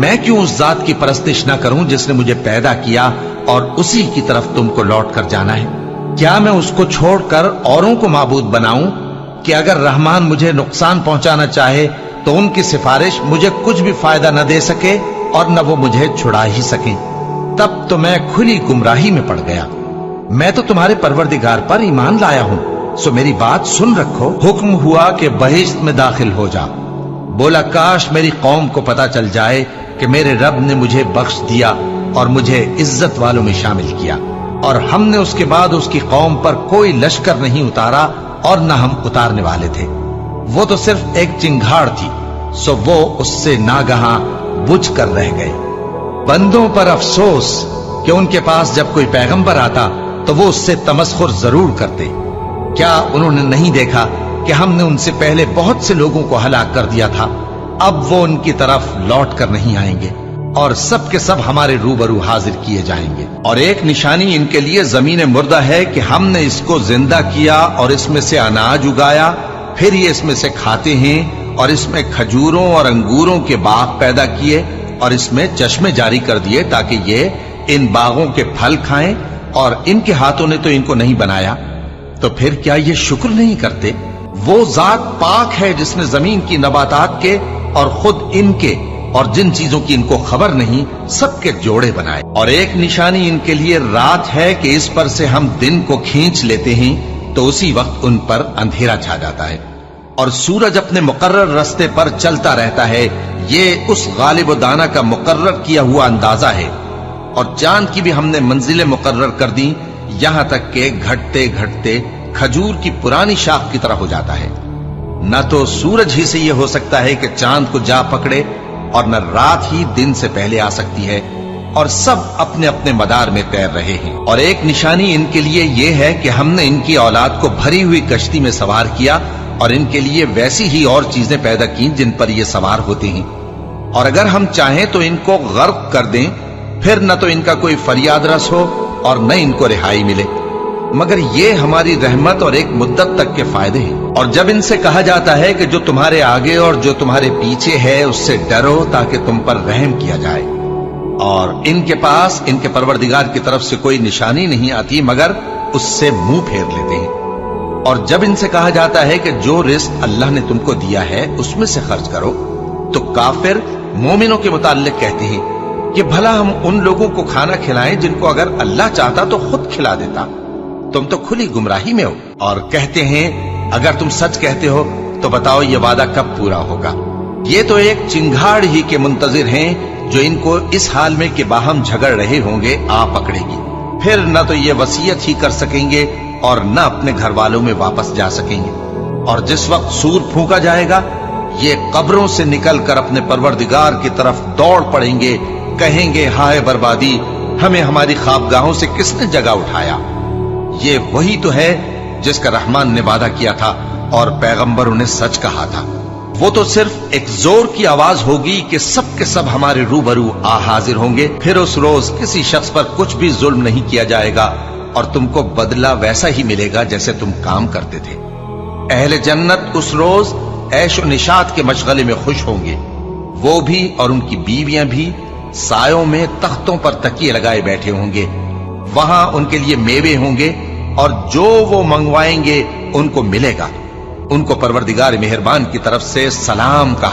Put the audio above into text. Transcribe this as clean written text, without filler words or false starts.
मैं क्यों उस जात की परस्तिश न करूं जिसने मुझे पैदा किया और उसी की तरफ तुमको लौट कर जाना है? क्या मैं उसको छोड़कर औरों को माबूद बनाऊं कि अगर रहमान मुझे नुकसान पहुंचाना चाहे तो उनकी सिफारिश मुझे कुछ भी फायदा न दे सके और न वो मुझे छुड़ा ही सके? तब तो मैं खुली गुमराही में पड़ गया। मैं तो तुम्हारे परवरदिगार पर ईमान लाया हूं, सो मेरी बात सुन रखो। हुक्म हुआ कि बहिश्त में दाखिल हो जा। बोला काश मेरी कौम को पता चल जाए कि मेरे रब ने मुझे बख्श दिया और मुझे इज्जत वालों में शामिल किया, और हमने उसके बाद उसकी कौम पर कोई लश्कर नहीं उतारा और न हम उतारने वाले थे। वो तो सिर्फ एक चिंगाड़ थी, सो वो उससे नागहां बुझ कर रह गए। बंदों पर अफसोस कि उनके पास जब कोई पैगंबर आता तो वो उससे तमस्खुर जरूर करते। क्या उन्होंने नहीं देखा कि हमने उनसे पहले बहुत से लोगों को हलाक कर दिया था? अब वो उनकी तरफ लौट कर नहीं आएंगे और सब के सब हमारे रूबरू हाजिर किए जाएंगे। और एक निशानी इनके लिए जमीन मुर्दा है कि हमने इसको जिंदा किया और इसमें से अनाज उगाया, फिर ये इसमें से खाते हैं, और इसमें खजूरों और अंगूरों के बाग पैदा किए और इसमें चश्मे जारी कर दिए ताकि ये इन बागों के फल खाएं, और इनके हाथों ने तो इनको नहीं बनाया, तो फिर क्या ये शुक्र नहीं करते? वो जात पाक है जिसने जमीन की नबातात के और खुद इनके और जिन चीजों की इनको खबर नहीं सबके जोड़े बनाए। और एक निशानी इनके लिए रात है कि इस पर से हम दिन को खींच लेते हैं तो उसी वक्त उन पर अंधेरा छा जाता है, और सूरज अपने मुकर्रर रास्ते पर चलता रहता है। ये उस गालिब व दाना का मुकर्रर किया हुआ अंदाजा है। और चांद की भी हमने मंजिलें मुकर्रर कर दी, यहां तक के घटते घटते खजूर की पुरानी शाख की तरह हो जाता है। न तो सूरज ही से यह हो सकता है कि चांद को जा पकड़े, और न रात ही दिन से पहले आ सकती है, और सब अपने अपने मदार में तैर रहे हैं। और एक निशानी इनके लिए यह है कि हमने इनकी औलाद को भरी हुई कश्ती में सवार किया और इनके लिए वैसी ही और चीजें पैदा की जिन पर ये सवार होते हैं। और अगर हम चाहें तो इनको गर्क कर दें, फिर न तो इनका कोई फरियाद रस हो और न इनको रिहाई मिले, मगर ये हमारी रहमत और एक मुद्दत तक के फायदे हैं। और जब इनसे कहा जाता है कि जो तुम्हारे आगे और जो तुम्हारे पीछे है उससे डरो ताकि तुम पर रहम किया जाए, और इनके पास इनके परवरदिगार की तरफ से कोई निशानी नहीं आती मगर उससे मुंह फेर लेते हैं। और जब इनसे कहा जाता है कि जो रिस्क अल्लाह ने तुमको दिया है उसमें से खर्च करो, तो काफिर मोमिनों के मुताल्लिक कहते हैं कि भला हम उन लोगों को खाना खिलाएं जिनको अगर अल्लाह चाहता तो खुद खिला देता, तुम तो खुली गुमराही में हो। और कहते हैं अगर तुम सच कहते हो तो बताओ ये वादा कब पूरा होगा? ये तो एक चिंगाड़ ही के मुंतजिर हैं जो इनको इस हाल में कि बाहम झगड़ रहे होंगे आ पकड़ेगी। फिर न तो ये वसीयत ही कर सकेंगे और न अपने घर वालों में वापस जा सकेंगे। और जिस वक्त सूर फूंका जाएगा ये कब्रों से निकलकर अपने परवरदिगार की तरफ दौड़ पड़ेंगे, कहेंगे हाय बर्बादी, हमें हमारी ख्वाबगाहों से किसने जगा उठाया। ये वही तो है जिसका रहमान ने वादा किया था और पैगंबरों ने सच कहा था। वो तो सिर्फ एक जोर की आवाज होगी कि सब के सब हमारे रूबरू आ हाजिर होंगे। फिर उस रोज किसी शख्स पर कुछ भी जुल्म नहीं किया जाएगा और तुमको बदला वैसा ही मिलेगा जैसे तुम काम करते थे। अहले जन्नत उस रोज ऐशो निशात के मशगले में खुश होंगे, वो भी और उनकी बीवियां भी सायों में तख्तों पर तकिए लगाए बैठे होंगे। वहां उनके लिए मेवे होंगे और जो वो मंगवाएंगे उनको मिलेगा। उनको परवरदिगार मेहरबान की तरफ से सलाम कहा